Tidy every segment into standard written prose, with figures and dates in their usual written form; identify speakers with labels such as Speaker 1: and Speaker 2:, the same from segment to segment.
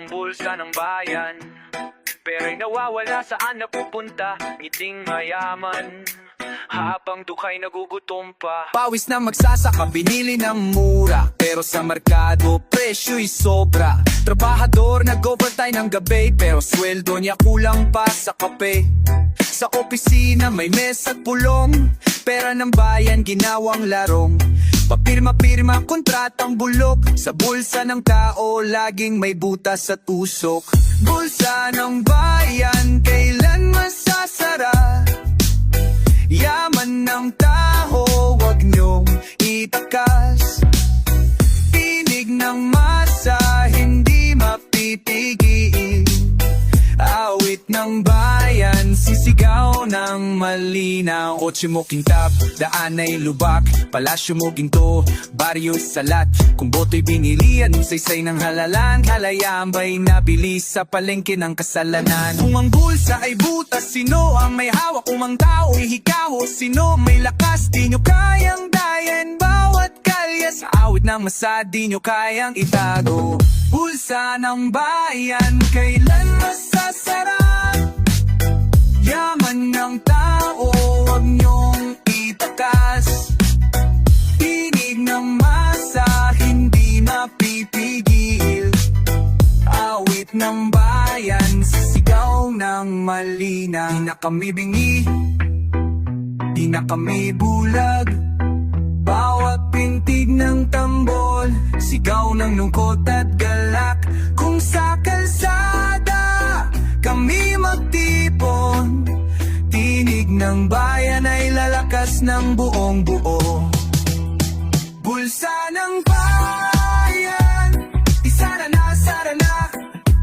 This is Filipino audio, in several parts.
Speaker 1: ang bulsa ng bayan, pera'y nawawala saan napupunta, ngiting mayaman habang dukay nagugutom pa.
Speaker 2: Pawis na magsasaka, binili ng mura, pero sa merkado, presyo'y sobra. Trabahador, nag-overtime ng gabi, pero sweldo niya kulang pa sa kape. Sa opisina, may mesa at pulong, pera ng bayan, ginawang larong. Papirma-pirma, kontratang bulok, sa bulsa ng tao, laging may butas at usok. Bulsa ng bayan, kailan masasara? Yaman ng tao, wag niyong itakas. Tinig ng masa, hindi mapitigil. Awit ng bayan, sisigaw ng malinaw. Kotse mo kintab, daan ay lubak, palasyo mo ginto, baryo salat. Kung boto'y binilian, saysay ng halalan, kalayaan ba'y nabili sa palengke ng kasalanan? Kung ang bulsa ay butas, sino ang may hawak? Kung ang tao'y hikaho, sino may lakas? Di nyo kayang dayan bawat kalye, sa awit ng masa, di nyo kayang itago. Bulsa ng bayan, kailan masasara? Yaman ng tao, wag niyong itakas. Tinig ng masa, hindi mapipigil. Awit ng bayan, sisigaw ng malinaw. Di na kami bingi, di na kami bulag. Bawat pintig ng tambol, sigaw ng lungkot at galak. Kung sa kalsada kami magtipon, tinig ng bayan ay lalakas ng buong buo. Bulsa ng bayan, isara na, sara na.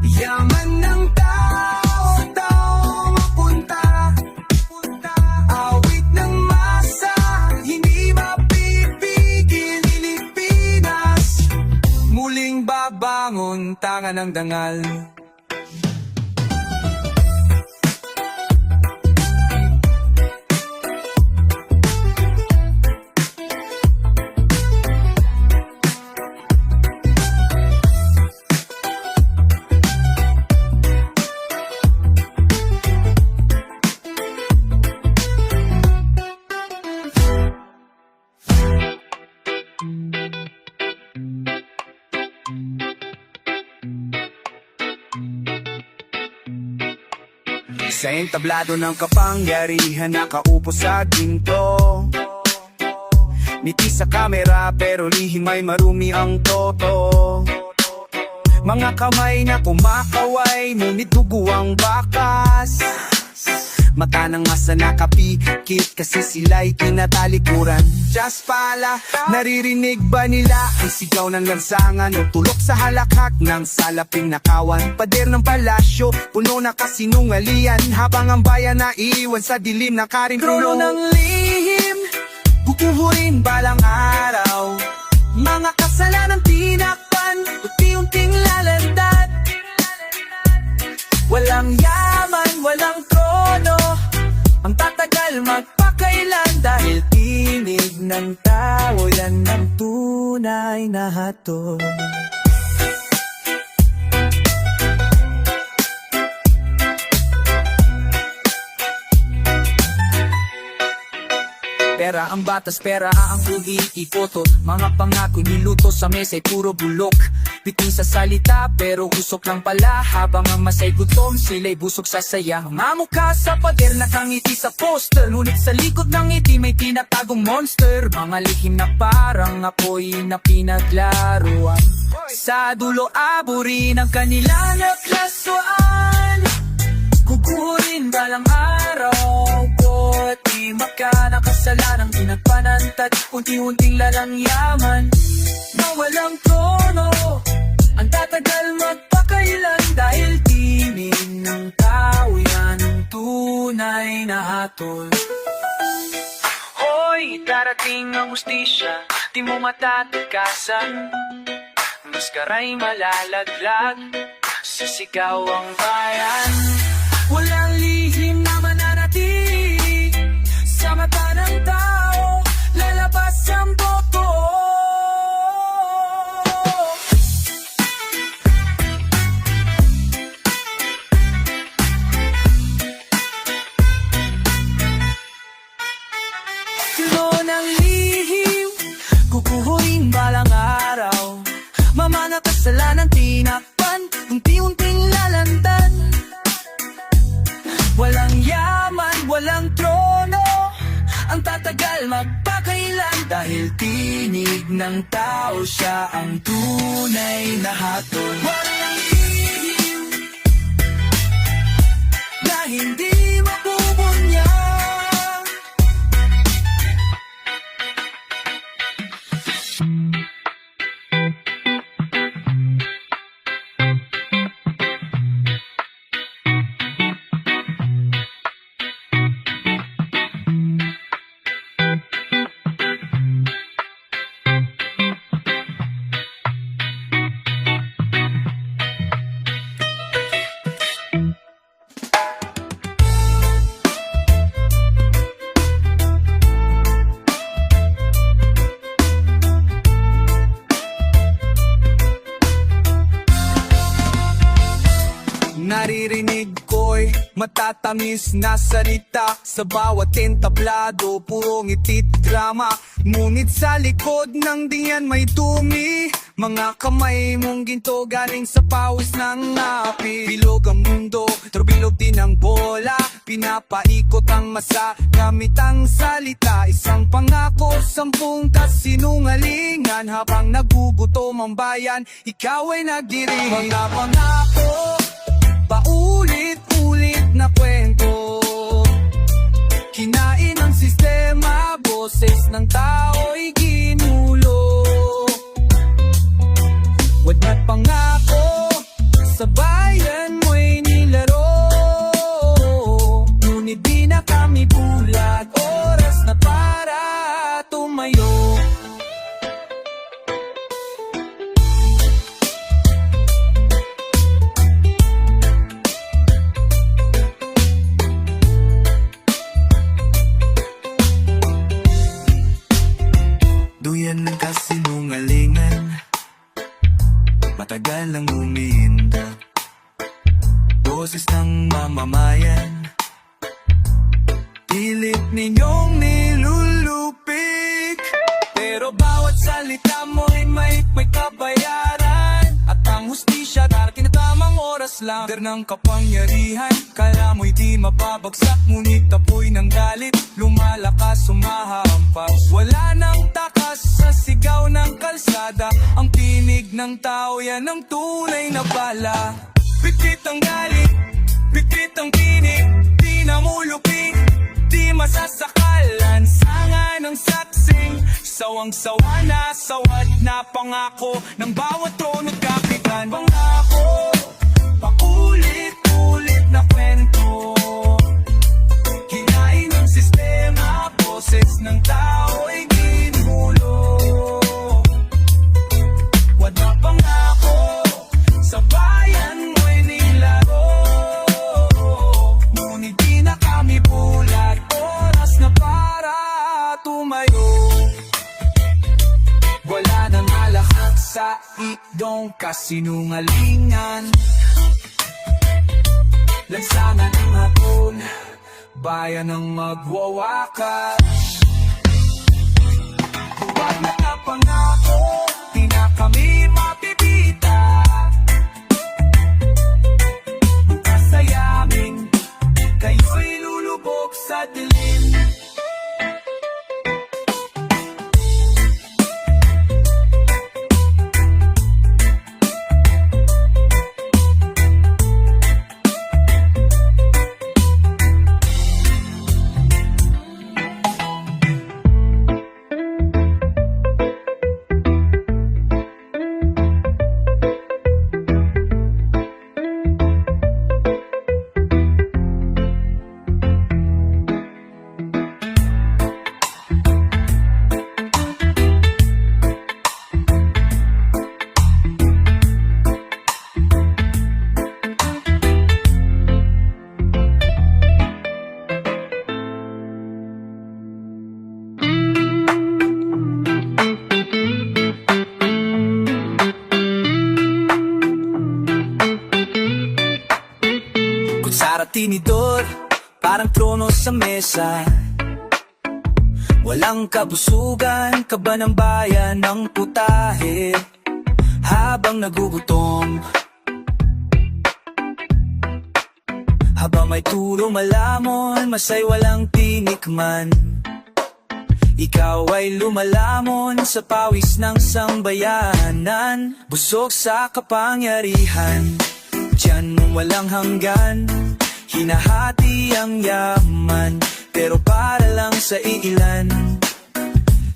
Speaker 2: Yaman ng tao, tao mapunta. Awit ng masa, hindi mapipigil. Pilipinas, muling babangon, tanga ng dangal. Sa entablado ng kapangyarihan, nakaupo sa ginto. Ngiti sa kamera pero lihim ay marumi ang toto. Mga kamay na kumakaway, ngunit dugo ang bakas. Mata ng masa nakapikit kasi sila'y kinatalikuran. Just pala, naririnig ba nila ang sigaw ng lansangan o tulok sa halakhak ng salaping nakawan? Pader ng palasyo, puno na kasinungalian, habang ang bayan na iwan sa dilim na karimpruno ng lihim. Bukuhurin balang araw, mga kasalanan tinakpan, unti-unting lalandat. Walang yaman, walang trono, ang tatagal magpakailan, dahil tinig ng tao, yan ang tunay na hatol. Pera ang batas, pera ang uiipotot. Mga pangako niluto sa mesa'y puro bulok. Bitin sa salita pero usok lang pala, habang ang masay gutom, sila'y busog sa saya. Mamukha sa pader, nakangiti sa poster, ngunit sa likod ng ngiti may tinatagong monster. Mga lihim na parang apoy na pinaglaruan, sa dulo aburin ang kanilang naklaswaan. Kukurin balang araw ko at di makakasalanang pinagpanantat, unti-unting lalang yaman na walang trono, ang tatagal magpakailan, dahil tinig ng tao, yan ang tunay na hatol.
Speaker 1: Hoy, darating ang hustisya, di mo matatakasan. Maskara'y malalaglag, sisigaw ang bayan.
Speaker 2: Walang lihim na mananatili sa mata ng tao, lalabas ang boto. Dahil tinig ng tao, siya ang tunay na hatol. Walang ihip na hindi mapupunya. Naririnig ko'y matatamis na salita sa bawat entablado, puro ngiti't drama. Ngunit sa likod ng diyan may dumi, mga kamay mong ginto galing sa pawis ng api. Bilog ang mundo, pero bilog din ang bola. Pinapaikot ang masa gamit ang salita. Isang pangako, 10 kasinungalingan. Habang nagugutom ang bayan, ikaw ay nagdiring. Mga pangako, paulit-ulit na kwento, kinain ng sistema, boses ng tao'y ginulo. Wad na pangako, sa bayan mo'y nilaro. Ngunit di na kami bulag, oras na para tumayo. Duyan ng kasinungalingan, matagal nang umiinda. Boses ng mamamayan, pilit ninyong nilulupik. Pero bawat salita mo'y may kabayaran. At ang hustisya darating na tamang oras lang. Der ng kapangyarihan, kala mo'y di mababagsak. Ngunit apoy ng galit, lumalakas, humahampas. Wala nang takas sa sigaw ng kalsada. Ang tinig ng tao, yan ang tunay na bala. Pikit ang galit, pikit ang tinig, di namulupik, di masasakalan. Sanga ng saksing, sawang-sawa na sawat na pangako ng bawat trono't kapitan. Pangako, paulit-ulit na kwento, kinain ng sistema, boses ng tao ay ginulo. Wad na pangako, sa bayan mo'y nilaro. Ngunit di na kami bulag, oras na para tumayo. Wala nang alahak sa idong kasinungalingan. Lansangan ng hapon, bayan ang magwawakas. Huwag na kapangako, di na kami mapipita. Bukas sa yamin, kayo'y lulubog sa dilim. Kutsara tinidor, parang trono sa mesa. Walang kabusugan, kaba ng bayan ng putahe. Habang nagugutom, habang may turo malamon, masay walang tinikman. Ikaw ay lumalamon sa pawis ng sambayanan, busog sa kapangyarihan, tiyan mo walang hanggan. Hinahati ang yaman, pero para lang sa iilan.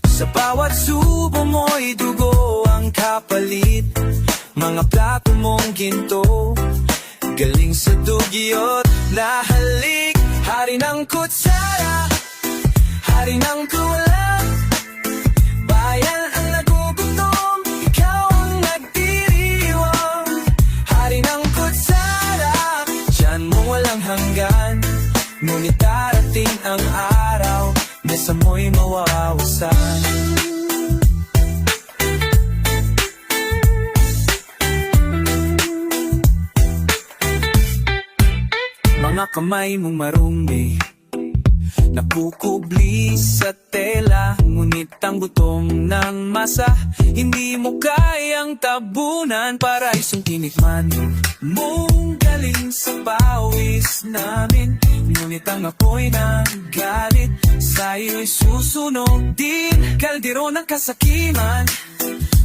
Speaker 2: Sa bawat subo mo'y dugo ang kapalit, mga plato mong ginto, galing sa dugyot na halik. Hari ng kutsara, hari ng kulang, bayan ang nagugutom, ikaw ang nagdiriwang. Hari ng kutsara, tiyan mo walang hanggan, ngunit darating ang araw, mesa mo'y mawawasan. Mga kamay mong marumi, napukubli sa tela, ngunit ang gutom ng masa hindi mo kayang tabunan. Para isang tinikman mong galing sa pawis namin, ngunit ang apoy ng galit sa'yo'y susunog din. Kaldero ng kasakiman,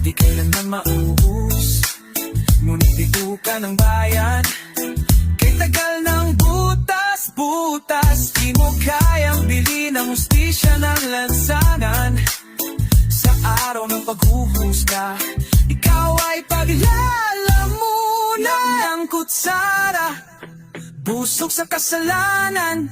Speaker 2: di kailanman mauubos, ngunit ito ka ng bayan. Kay tagal ng butas, di mo kayang bilhin ang hustisya ng lansangan. Sa araw ng paghuhusga, ikaw ay paglalamunan ng kutsara, busog sa kasalanan.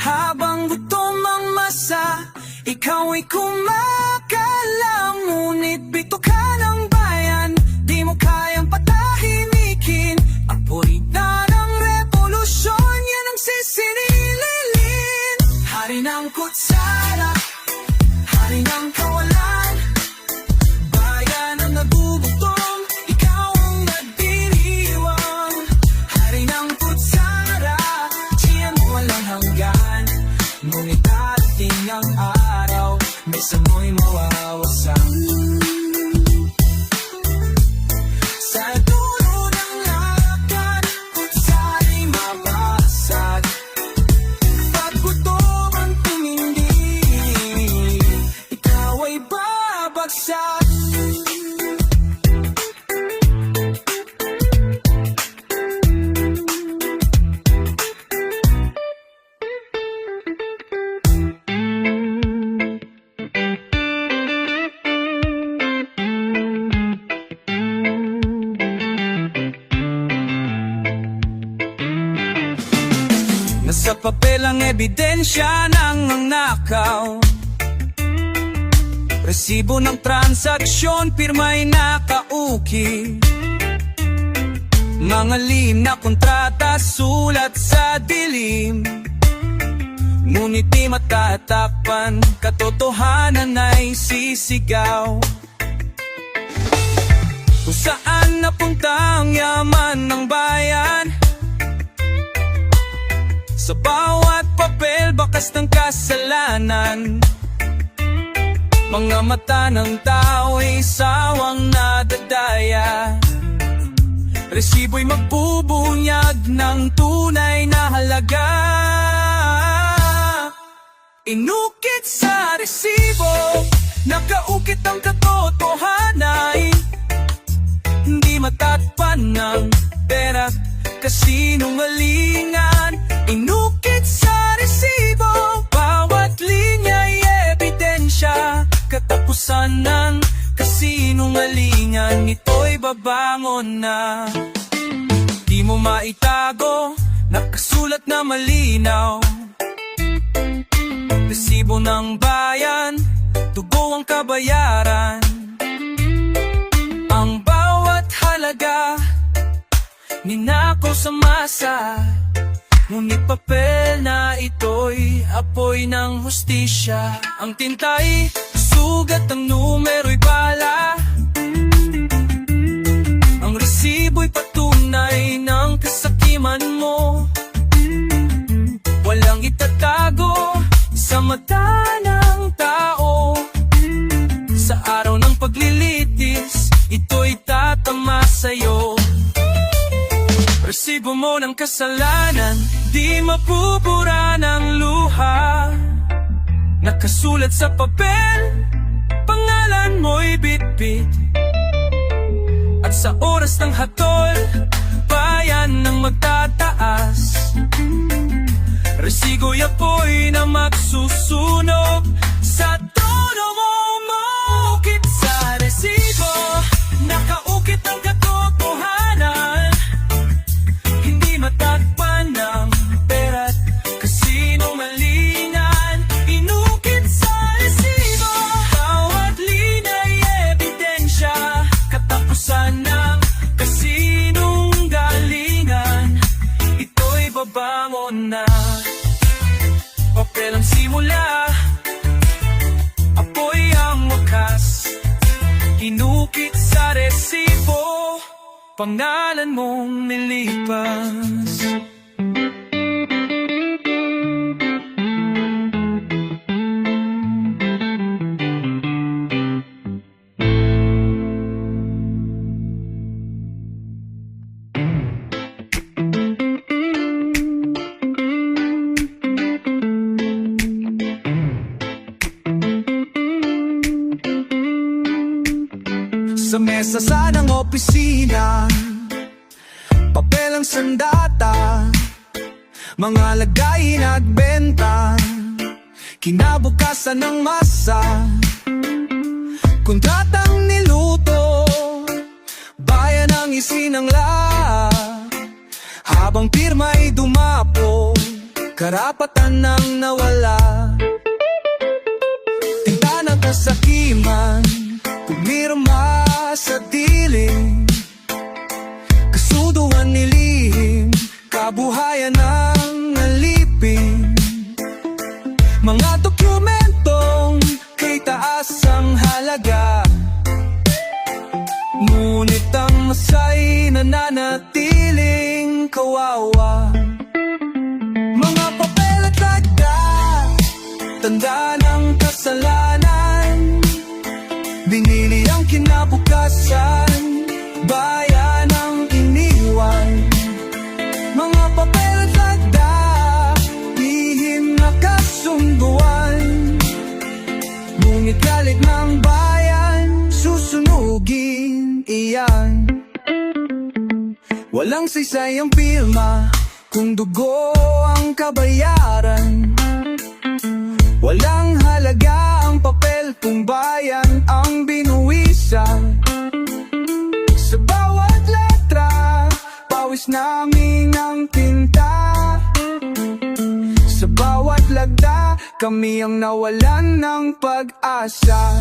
Speaker 2: Habang gutom ang masa, ikaw ay kumakalam, ngunit bito ka ng bayan, di mo kayang patahimikin. Apoy na ng revolusyon, yan ang sisinililin. Hari ng kutsara, hari ng kawalan, bayan ang nagugutom, ikaw ang nagdiriwang. Hari ng kutsara, tiyan mo walang hanggan, ngunit darating ang araw, mesa mo'y mawawasan. Sa dulo ng lakad, kutsara'y mabasag, pag gutom ang tumindi, ikaw ay babagsak. Nasa papel ang ebidensya ng nakaw, resibo ng transaksyon, pirma'y nakauki. Mga lim na kontrata, sulat sa dilim, ngunit di matatakpan, katotohanan ay sisigaw. Kung saan napunta ang yaman ng bayan, sa bawat papel, bakas ng kasalanan. Mga mata ng tao'y sawang nadadaya, resibo'y magbubunyag ng tunay na halaga. Inukit sa resibo, nakaukit ang katotohanan, hindi matatpan ng pera, kasinungalingan. Inukit sa resibo, bawat linya'y ebidensya, katapusan ng kasinungalingan. Ito'y babangon na di mo maitago, nakasulat na malinaw. Resibo ng bayan, tugo ang kabayaran. Ang bawat halaga, ninakaw sa masa, ngunit papel na ito'y apoy ng hustisya. Ang tinta'y sugat, ang numero'y bala, ang resibo'y patunay ng kasakiman mo. Walang itatago sa mata ng tao, sa araw ng paglilitis, ito'y tatama sa'yo. Resibo mo ng kasalanan, di mapupura ng luha, nakasulat sa papel, pangalan mo'y bitbit. At sa oras ng hatol, bayan ng magtataas. Resigo'y apoy na magsusunog sa tono mo, maukit sa resibo. Nakaukit ang katotohanan, hindi matakpan ng pera't kasinungalingan. Inukit sa resibo, bawat lina'y ebidensya, katapusan ng kasinunggalingan. Ito'y babangon na papel ang simula, apoy ang wakas. Inukit sa resibo, pangalan mong nilipas. Sa mesa sa ng opisina, papel ang sandata, mga lagayin at benta, kinabukasan ng masa, kontratang niluto, bayan ang isinangla. Habang pirma'y dumapo, karapatan nang nawala. Tinta ng kasakiman, pumirma sa dilim, kasuduan nilihim, kabuhayan ng alipin. Mga dokumentong kay taas ang halaga, ngunit ang masay nananatiling kawawa. Mga papel at lagda, tanda ng kasalanan, binili ang kinabukasan, bayan ang iniwan. Mga papel at lagda, lihim na kasunduan, ngunit galit ng bayan, susunugin iyan. Walang saysay ang pirma, kung dugo ang kabayaran. Walang halaga ang papel kung bayan ang binuwisan. Sa bawat letra, pawis namin ang tinta. Sa bawat lagda, kami ang nawalan ng pag-asa.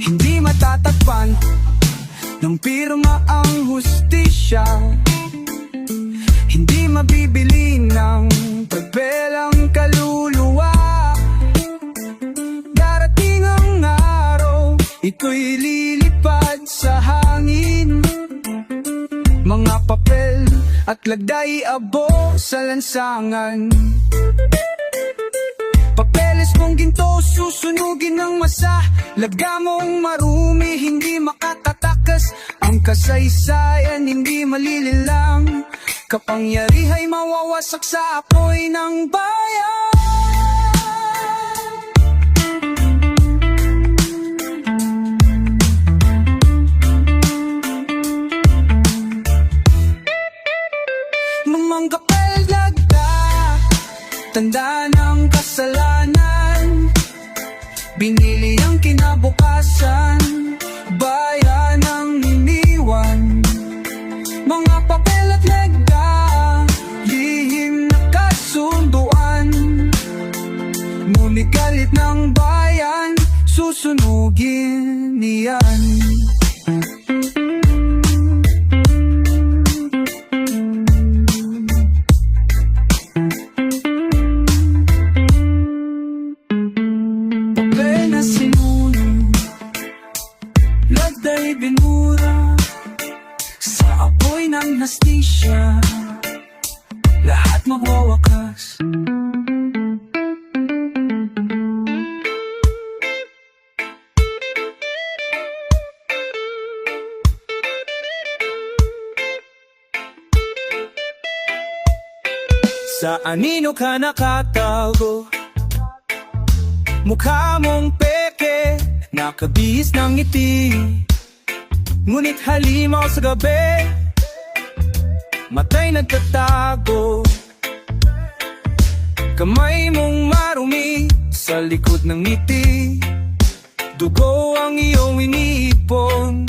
Speaker 2: Hindi matatakpan ng pirma ang hustisya, hindi mabibili ng papel ang kaluluwa. Darating ang araw, ito'y lilipad sa hangin. Mga papel at lagda'y abo sa lansangan. Papeles mong ginto, susunugin ng masa. Lagda mong marumi, hindi makakatakas. Ang kasaysayan, hindi malililang. Kapangyariha'y mawawasak sa apoy ng bayan. Mamang kapel lagda, tanda ng kasalanan, binili ang kinabukasan, bayan ang iniwan. Mga papel at lagda, lihim na kasunduan, ngunit galit ng bayan, susunugin niyan. Lagda'y binura sa apoy ng nastisya, lahat magwawakas. Sa anino ka nakatago, Mukha mong peke, nakabihis ng ngiti. Ngunit halimaw sa gabi, matay nagtatago. Kamay mong marumi sa likod ng ngiti. Dugo ang iyong iniipon.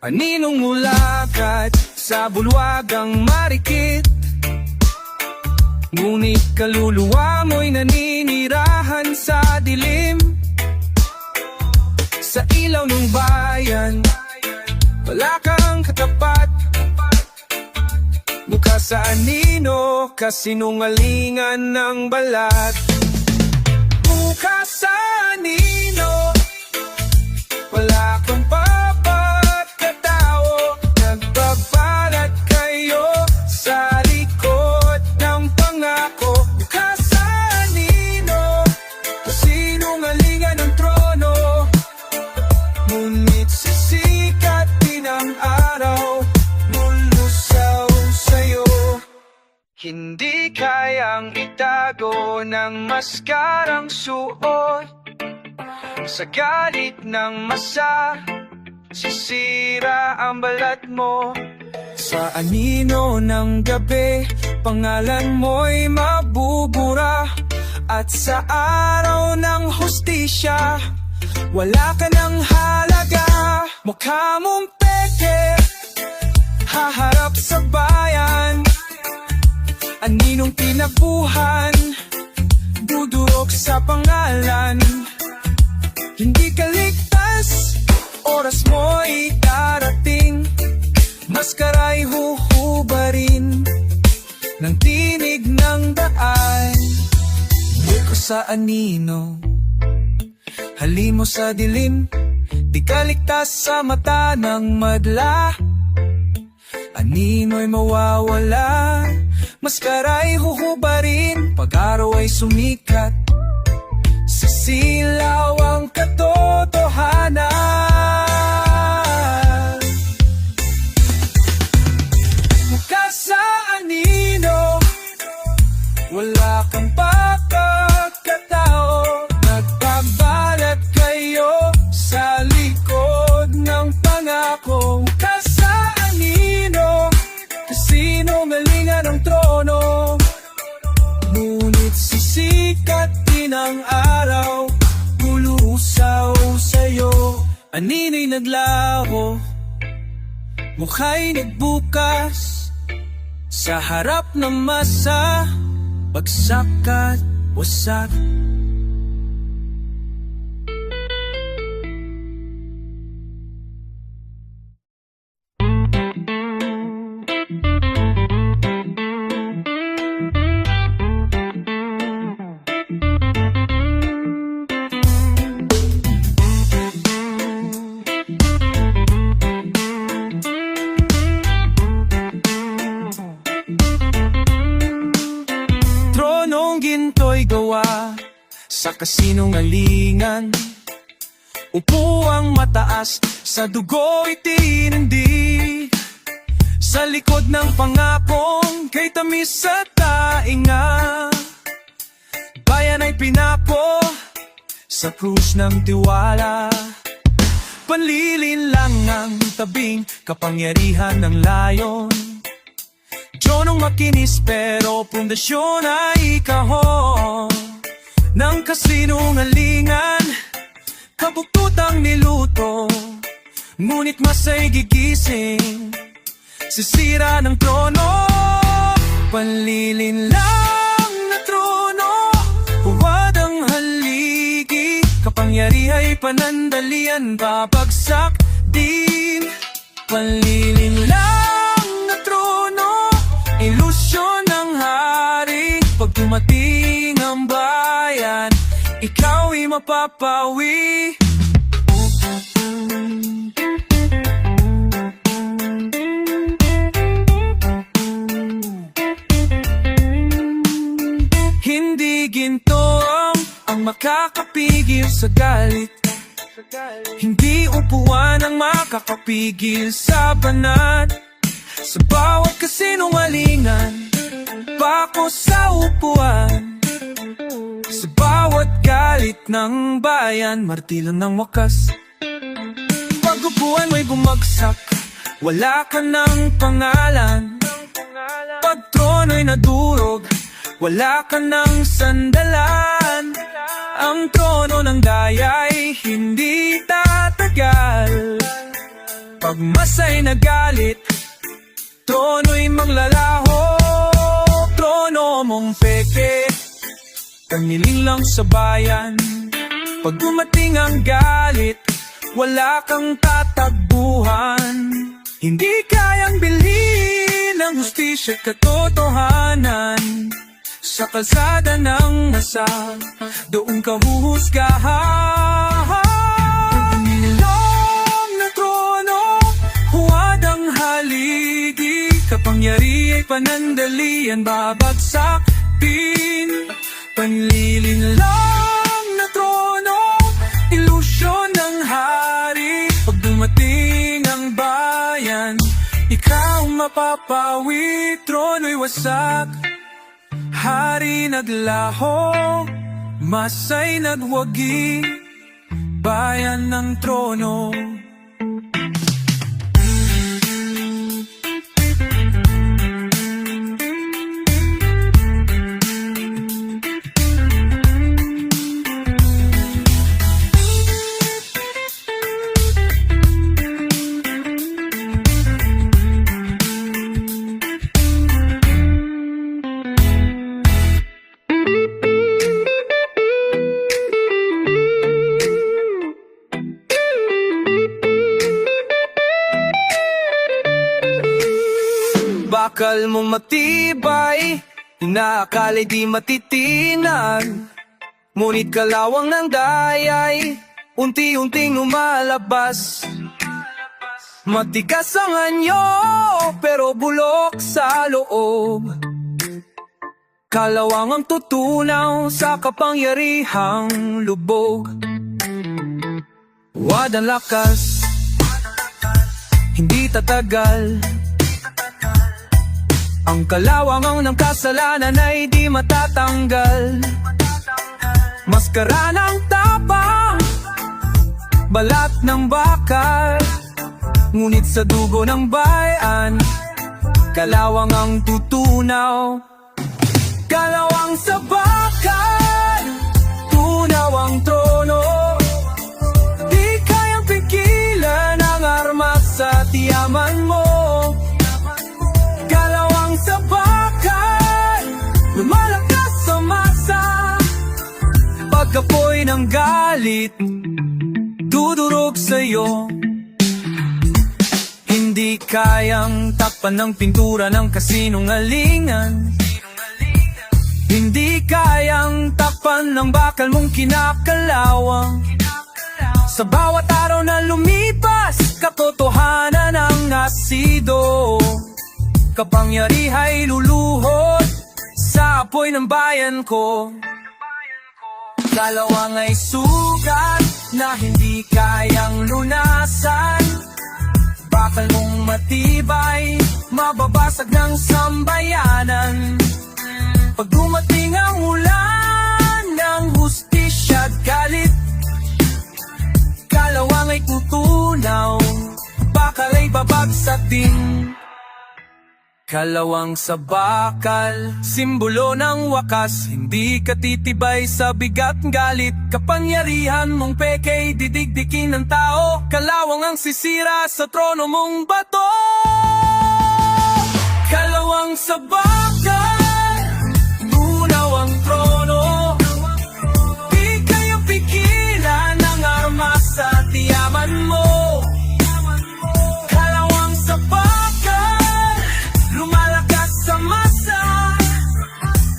Speaker 2: Aninong mulakat sa bulwagang marikit. Ngunit kaluluwa mo'y naninirahan sa dilim. Sa ilaw ng bayan, wala kang katapat. Mukha sa anino, kasinungalingan ng balat. Mukha sa anino, wala kang papagkatao. Nagbabalat kayo sa likod ng pangako. Mukha sa anino, kasinungalingan ng trono. Ngunit sisikat din ang araw, lulusaw sa'yo. Hindi kayang itago ng maskarang suot. Sa galit ng masa, sisira ang balat mo. Sa anino ng gabi, pangalan mo'y mabubura. At sa araw ng hustisya, wala ka ng halaga. Mukha mong peke, haharap sa bayan. Aninong tinabuhan, dudurog sa pangalan. Hindi ka ligtas, oras mo'y darating. Maskara'y huhubarin ng tinig ng daan. Di ko sa anino, halimo sa dilim. Di ka ligtas sa mata ng madla. Anino'y mawawala, maskara'y huhubarin. Pag-araw ay sumikat, sisilaw ang katotohanan. Mukha sa anino, wala kang pagkakatao. Nagbabalat kayo sa likod ng pangako. Mukha sa anino, kasinungalingan ng trono. Ngunit sisikat din ang araw, lulusaw sa'yo. Anino'y naglaho, mukha'y nagbukas. Sa harap ng masa, bagsak at wasak. Tronong ginto'y gawa sa kasinungalingan. Upuang mataas, sa dugo'y tinindi. Sa likod ng pangakong kay tamis sa tainga. Bayan ay pinako sa krus ng tiwala. Panlilin lang ang tabing kapangyarihan ng layon. Tronong makinis pero pundasyon ay kahon ng kasinungalingan. Kabuktutang niluto, ngunit masa'y gigising. Sisira ng trono, panlilin lang na trono. Huwad ang haligi, kapangyariha'y panandalian. Babagsak din, panlilin lang na trono. Ilusyon ng hari, pag dumating ang bayan, ikaw'y mapapawi. Hindi ginto ang makakapigil sa galit. Hindi upuan ang makakapigil sa banat. Sa bawat kasinungalingan, pako sa upuan. Sa bawat galit ng bayan, martilyo ng wakas. Pag-upuan mo'y bumagsak, wala ka ng pangalan. Pag trono'y nadurog, wala ka ng sandalan. Ang trono ng daya'y hindi tatagal. Pag masay na galit, trono'y maglalaho. Trono mong peke, tangilin lang sa bayan. Pag dumating ang galit, wala kang tatakbuhan. Hindi kayang bilhin ang hustisya at katotohanan. Sa kalsada ng masa, doon ka huhusgahan. Nilong na trono, huwad ang haligi. Kapangyari ay panandalian, babagsak din. Panlilinlang na trono, ilusyon ng hari. Pag dumating ang bayan, ikaw mapapawi. Trono'y wasak, hari naglaho, masay nagwagi, bayan ng trono. Bakal mong matibay, inaakala di matitinag. Ngunit kalawang ng dayay, unti-unting lumalabas. Matigas ang anyo, pero bulok sa loob. Kalawang ang tutunaw sa kapangyarihang lubog. Huwad ang lakas, hindi tatagal. Ang kalawang ng kasalanan ay di matatanggal. Maskara ng tapang, balat ng bakal. Ngunit sa dugo ng bayan, kalawang ang tutunaw. Kalawang sa bakal, tunaw ang trono. Di kayang pigilan ang armas sa tiyaman mo. Sa bakal, lumalakas sa masa. Pagkapoy ng galit, dudurog sa'yo. Hindi kayang takpan ng pintura ng kasinungalingan. Hindi kayang takpan ng bakal mong kinakalawang. Sa bawat araw na lumipas, katotohanan ang asido. Kapangyarihay luluhod sa apoy ng bayan ko. Kalawang ay sugat na hindi kayang lunasan. Bakal mong matibay, mababasag ng sambayanan. Pag dumating ang ulan ng hustisya at galit, kalawang ay tutunaw, bakal ay babagsak din. Kalawang sa bakal, simbolo ng wakas. Hindi ka titibay sa bigat ng galit. Kapangyarihan mong peke, didigdikin ng tao. Kalawang ang sisira sa trono mong bato. Kalawang sa bakal, tunaw ang trono. Di kayang pigilan ang armas sa tiyaman mo. Kalawang sa bakal, lumalakas sa masa.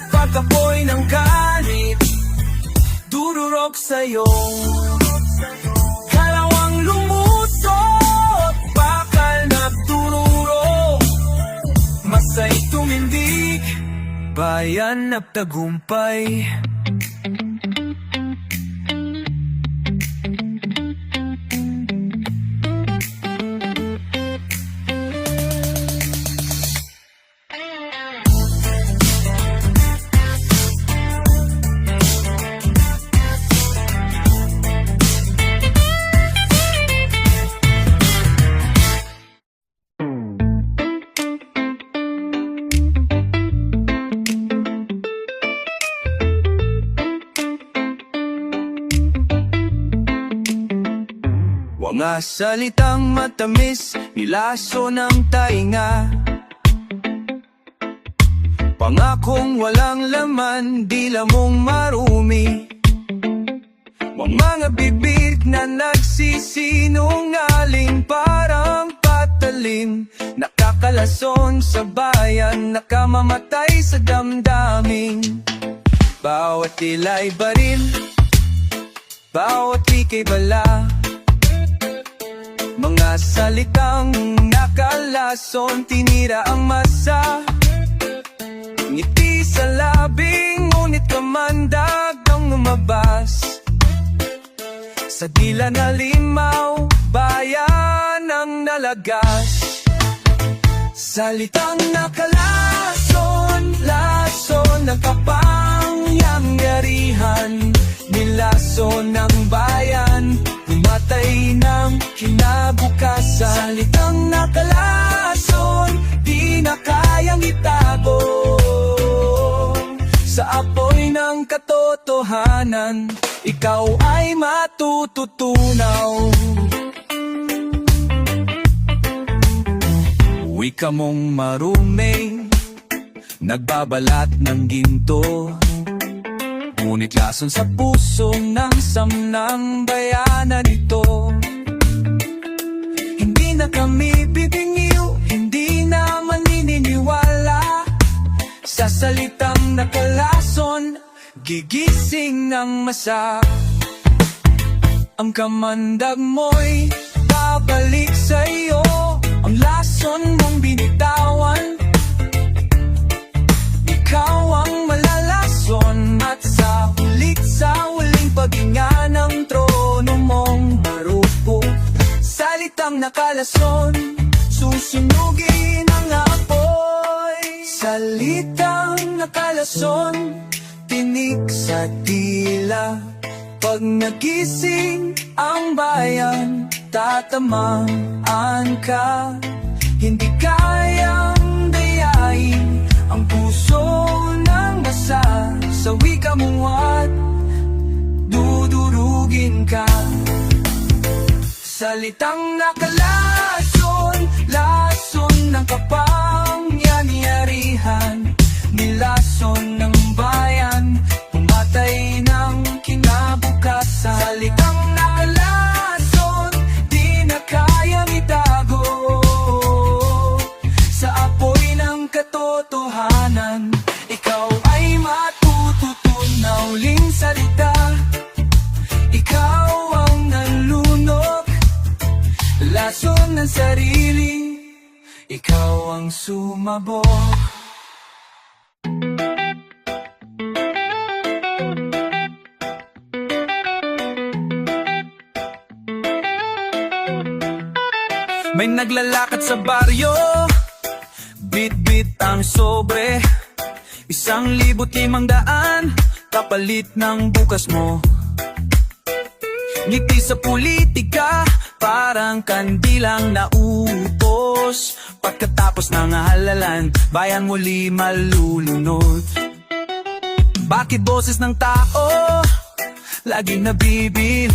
Speaker 2: Pagkapoy ng galit, dururog sa'yo. Kalawang lumusot, bakal na dururog. Masay tumindig, bayan na tagumpay. Mga salitang matamis, nilaso ng tainga. Pangakong walang laman, dila mong marumi. Mga bibig na nagsisinungaling, parang patalim. Nakakalason sa bayan, nakamamatay sa damdamin. Bawat tila'y baril, bawat ika'y bala. Mga salitang nakalason, tinira ang masa. Ngiti sa labing, ngunit kamandag ang lumabas. Sa dila na limaw, bayan ang nalagas. Salitang nakalason, lason ng kapangyarihan. Nilason ng bayan, pumatay ng kinabukasan. Salitang nakalason, di na kayang itago. Sa apoy ng katotohanan, ikaw ay matututunaw. Wika mong marumi, nagbabalat ng ginto. Ngunit lason sa puso ng samnang bayanan ito. Hindi na kami bibingiw, hindi na maniniwala sa salitang nakalason, gigising ng masa. Ang kamandag mo'y babalik sa'yo, ang lason mong binitawan. Ikaw ang malalason at sa huling paghinga ng trono mong marupo. Salitang nakalason, susunugin ang apoy. Salitang nakalason, tinik sa tila. Pag nagising ang bayan, tatamaan ka. Hindi kayang dayain ang puso ng basa. Sa wika mong at dudurugin ka. Salitang nakalason, lason ng kapangyarihan. Nilason ng bayan, pumatay ng kinabukasan. Salitang nakalason, di na kayang itago. Sa apoy ng katotohanan, ikaw ay matututunaw. Ling salita, ikaw ang nalunok. Lason ng sarili, ikaw ang sumabok. May naglalakad sa baryo, bit-bit ang sobre. 1,500 kapalit ng bukas mo. Ngiti sa politika, parang kandilang nautos. Pagkatapos ng halalan, bayan muli malulunod. Bakit boses ng tao laging nabibil?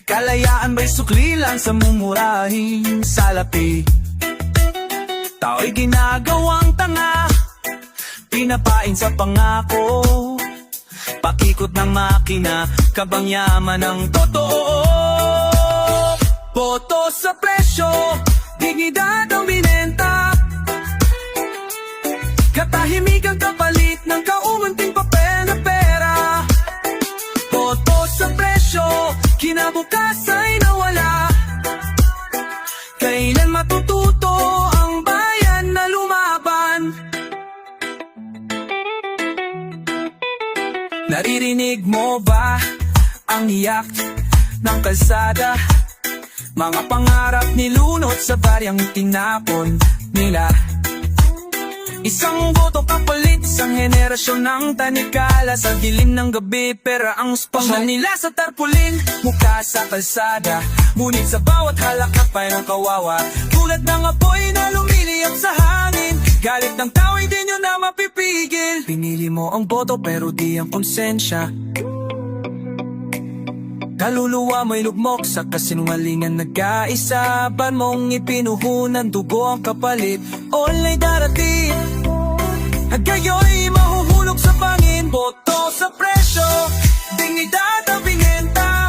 Speaker 2: Kalayaan ba'y sukli lang sa mumurahing salapi? Tao'y ginagawang tanga, pinapain sa pangako. Pakikot ng makina, kabang yaman ng totoo. Boto sa presyo, dignidad ang binenta. Katahimik ang kapalit ng kaumunting papel na pera. Boto sa presyo, kinabukas ay nawala. Kailan matututo ang bayan na lumaban? Naririnig mo ba ang iyak ng kalsada? Mga pangarap nilunot sa baryang tinapon nila. Isang boto kapalit, isang henerasyon ng tanikala. Sa dilim ng gabi, pera ang sponsor nila sa tarpulin. Mukha sa kalsada, ngunit sa bawat halakat mayroong kawawa. Tulad ng apoy na lumiliyap sa hangin. Galit ng tao, hindi nyo na mapipigil. Pinili mo ang boto pero di ang konsensya. Kaluluwa mo'y lugmok sa kasinungalingan nag-aisa. Ban mong ipinuhunan, dugo ang kapalit, ola'y darating. Hagayo'y mahuhulog sa pangin, boto sa presyo, dignidad ang binenta.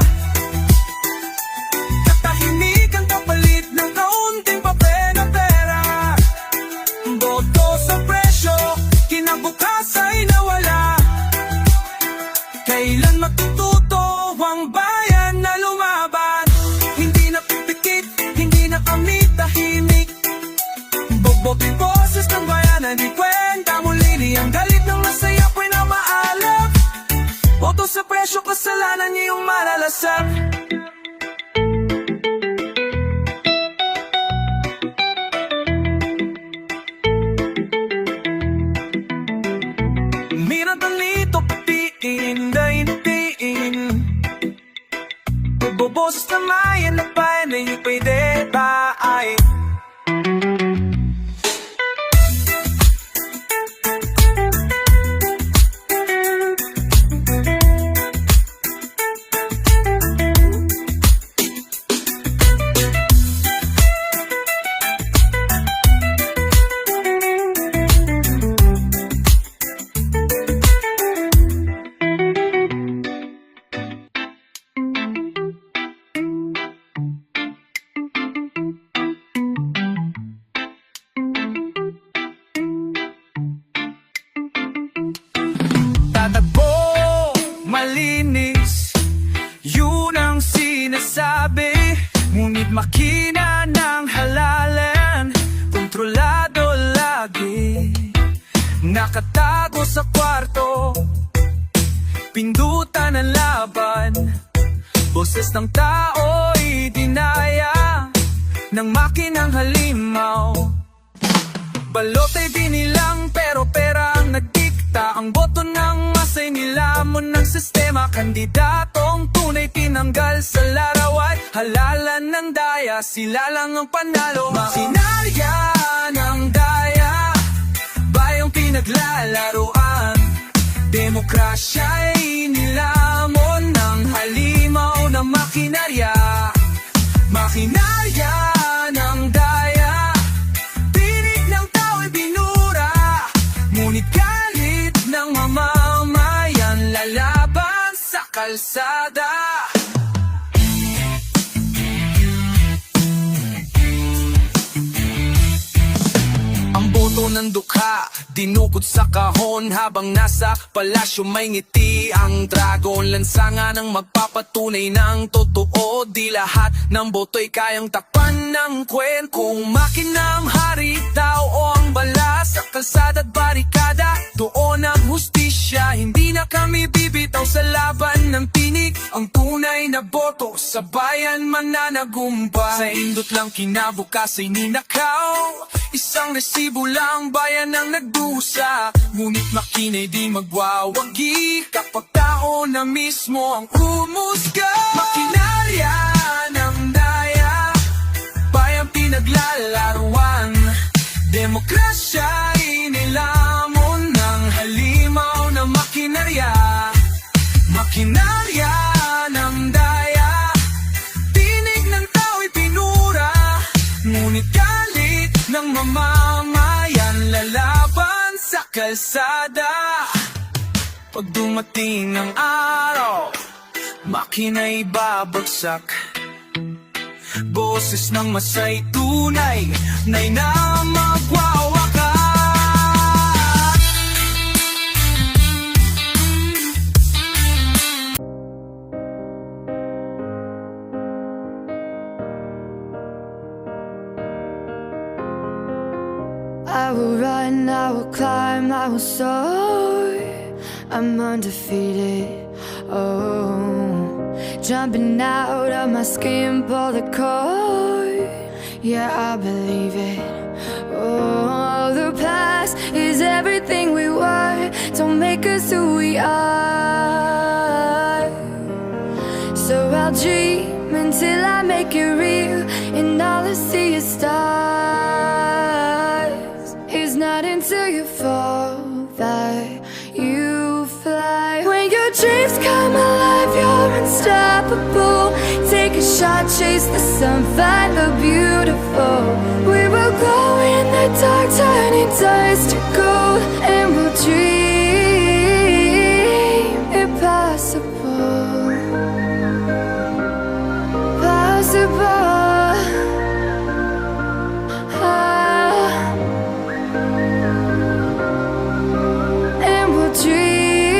Speaker 2: Katahimik ang kapalit ng kaunting papel na pera. Boto sa presyo, kinabukas ay nawala. Kailan matututo ang bayan na lumaban? Hindi na pipikit, hindi na kami tahimik. Boboto'y boses ng bayan, hindi kwenta muli. Ang galit ng nasaya po'y na maalap. Boto sa presyo, kasalanan niyo yung malalasap. Minadalito pati indaintiin. Boboses na mayan na bayan ay pwede ba ay tatagbo, malinis, yun ang sinasabi. Ngunit makina ng halalan, kontrolado lagi. Nakatago sa kwarto, pindutan ang laban. Boses ng tao'y dinaya ng makinang halimaw. Balot ay binilang pero pera ang nagdikta. Ang boto ng masay nilamon ng sistema. Kandidatong tunay tinanggal sa larawan. Halalan ng daya, sila lang ang panalo. Makinarya ng daya, bayang pinaglalaruan. Demokrasya'y nilamon ng halimaw ng makinarya. Makinarya ng daya, tinig ng tao'y binura. Ngunit galit ng mamamayan, lalaban sa kalsada. Ang boto ng dukha, dinukot sa kahon. Habang nasa palasyo may ngiti ang dragon. Lansangan ang magpapatunay ng totoo. Di lahat ng boto'y kayang takpan ng kwen. Kung makinang hari tao o ang bala sa kalsada at barikada, doon ang hustisya. Hindi na kami bibitaw sa laban ng tinig. Ang tunay na boto sa bayan mananagumpay. Sa indot lang kinabukas ay ninakaw. Isang resibo lang bayan ang nagdusa. Ngunit makina'y di magwawagi kapag tao na mismo ang umusga. Makinarya ng daya, bayang pinaglalaruan. Demokrasya'y nilamon ng halimaw na makinarya. Makinarya ng daya, tinig ng tao'y pinura. Ngunit galit ng mamamayan, lalaban sa kalsada. Pag dumating ang araw, makina'y babagsak. Boses ng masay tunay, na'y na magwawakas.
Speaker 3: I will run, I will climb, I will soar. I'm undefeated, oh. Jumping out of my skin, pull the cord. Yeah, I believe it. Oh, the past is everything we were. Don't make us who we are. So I'll dream until I make it real, and all I see is stars. It's not until you fall that you fly. When your dreams come alive, you're unstoppable. shot, chase the sun, find the beautiful. We will glow in the dark, turning dust to gold, and we'll dream impossible. Possible. And we'll dream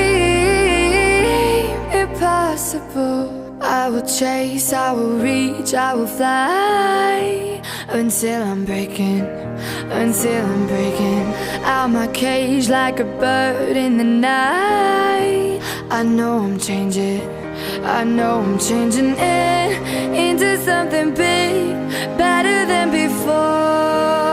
Speaker 3: impossible. I will chase, I will reach, I will fly until I'm breaking out my cage like a bird in the night. I know I'm changing it into something big, better than before.